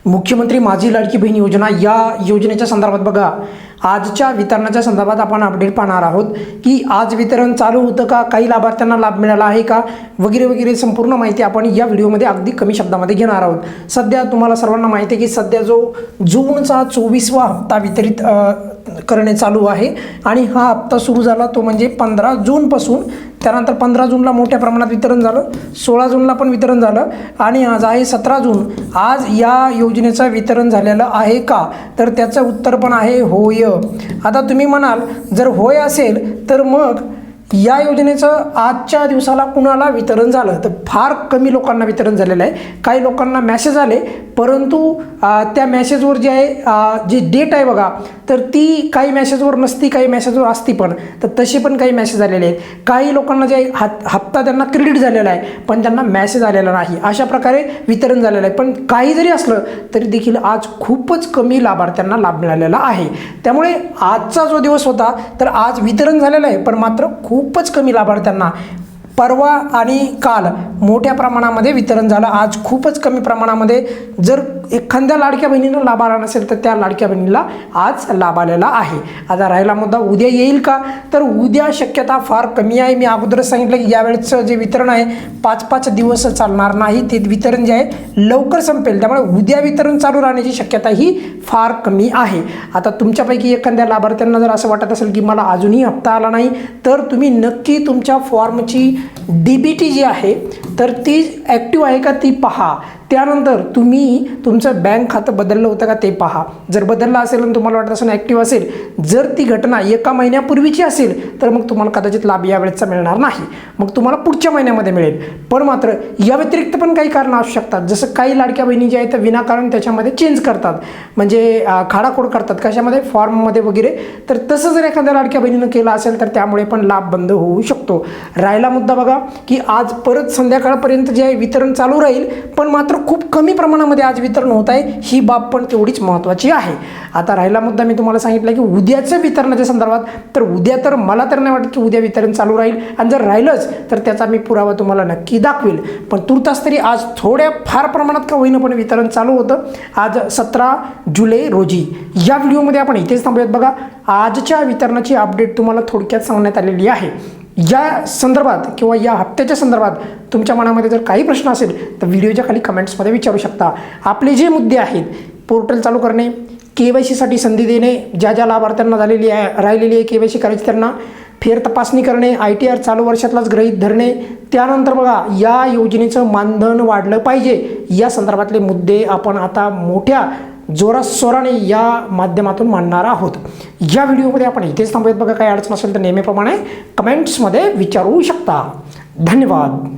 मुख्यमंत्री माझी लाडकी बहीण योजना या योजनेच्या संदर्भात बघा, आजच्या वितरणाच्या संदर्भात आपण अपडेट पाहणार आहोत की आज वितरण चालू होतं का, काही लाभार्थ्यांना लाभ मिळाला आहे का, वगैरे वगैरे संपूर्ण माहिती आपण या व्हिडिओमध्ये अगदी कमी शब्दामध्ये घेणार आहोत। सध्या तुम्हाला सर्वांना माहिती आहे की सध्या जो जूनचा 24वा हप्ता वितरित करणे चालू आहे आणि हा हप्ता सुरू झाला तो म्हणजे 15 जूनपासून। त्यानंतर 15 जूनला मोठ्या प्रमाणात वितरण झालं, 16 जूनला पण वितरण झालं आणि आज आहे 17 जून। आज या योजनेचं वितरण झालेलं आहे का, तर त्याचं उत्तर पण आहे होय। आता तुम्ही म्हणाल जर होय असेल तर मग या योजनेचं आजच्या दिवसाला कुणाला वितरण झालं, तर फार कमी लोकांना वितरण झालेलं आहे। काही लोकांना मॅसेज आले, परंतु त्या मॅसेजवर जे आहे जी डेट आहे बघा, तर ती काही मॅसेजवर नसती, काही मॅसेजवर असती पण, तर तसे पण काही मॅसेज आलेले आहेत। काही लोकांना जे हप्ता त्यांना क्रेडिट झालेला आहे पण त्यांना मॅसेज आलेला नाही, अशा प्रकारे वितरण झालेलं आहे। पण काही जरी असलं तरी देखील आज खूपच कमी लाभार्थ्यांना लाभ मिळालेला आहे। त्यामुळे आजचा जो दिवस होता तर आज वितरण झालेलं आहे, पण मात्र खूपच कमी लाभार्थ्यांना। परवा आणि काल मोठ्या प्रमाणामध्ये वितरण झालं, आज खूपच कमी प्रमाणामध्ये। जर एखाद्या लाडक्या बहिणीनं लाभ आला नसेल तर त्या लाडक्या बहिणीला आज लाभ आलेला आहे। आता राहिला मुद्दा उद्या येईल का, तर उद्या शक्यता फार कमी आहे। मी अगोदरच सांगितलं की यावेळेचं जे वितरण आहे 5-5 दिवस चालणार नाही, ते वितरण जे आहे लवकर संपेल, त्यामुळे उद्या वितरण चालू राहण्याची शक्यता ही फार कमी आहे। आता तुमच्यापैकी एखाद्या लाभार्थ्यांना जर असं वाटत असेल की मला अजूनही हप्ता आला नाही, तर तुम्ही नक्की तुमच्या फॉर्मची DBT जी आहे तर ती ॲक्टिव्ह आहे का ती पहा। त्यानंतर तुम्ही तुमचं बँक खातं बदललं होतं का ते पहा। जर बदललं असेल आणि तुम्हाला वाटत असेल ॲक्टिव्ह असेल, जर ती घटना 1 महिन्यापूर्वीची असेल तर मग तुम्हाला कदाचित लाभ यावेळेचा मिळणार नाही, मग तुम्हाला पुढच्या महिन्यामध्ये मिळेल। पण मात्र या व्यतिरिक्त पण काही कारणं असू शकतात, जसं काही लाडक्या बहिणी जे आहेत तर विनाकारण त्याच्यामध्ये चेंज करतात, म्हणजे खाडाखोड करतात कशामध्ये, फॉर्ममध्ये वगैरे। तर तसं जर एखाद्या लाडक्या बहिणीनं केलं असेल तर त्यामुळे पण लाभ बंद होऊ शकतो। राहिला मुद्दा बघा की आज परत संध्याकाळपर्यंत जे आहे वितरण चालू राहील, पण मात्र खूप कमी प्रमाणामध्ये आज वितरण होत आहे, ही बाब पण तेवढीच महत्त्वाची आहे। आता राहिला मुद्दा मी तुम्हाला सांगितलं की उद्याचं वितरणाच्या संदर्भात, तर उद्या तर मला तर नाही वाटत की उद्या वितरण चालू राहील, आणि जर राहिलंच तर त्याचा मी पुरावा तुम्हाला नक्की दाखवेल। पण तुर्तास तरी आज थोड्या फार प्रमाणात का होईना पण वितरण चालू होतं आज 17 जुलै रोजी। या व्हिडिओमध्ये आपण इथेच थांबूयात बघा। आजच्या वितरणाची अपडेट तुम्हाला थोडक्यात सांगण्यात आलेली आहे। या संदर्भात किंवा या हप्त्याच्या संदर्भात तुमच्या मनामध्ये जर काही प्रश्न असेल तर व्हिडिओच्या खाली कमेंट्समध्ये विचारू शकता। आपले जे मुद्दे आहेत, पोर्टल चालू करणे, KYCसाठी संधी देणे, ज्या ज्या लाभार्थ्यांना राहिलेली आहे KYC करायची त्यांना, फेर तपासणी करणे, ITR चालू वर्षातलाच गृहीत धरणे, त्यानंतर बघा या योजनेचं मानधन वाढलं पाहिजे, या संदर्भातले मुद्दे आपण आता मोठ्या जोरासोराने या माध्यमातून मांडणार आहोत। या व्हिडिओमध्ये आपण इथेच थांबूयात बघा। काही अडचण असेल तर नेहमीप्रमाणे कमेंट्समध्ये विचारू शकता। धन्यवाद।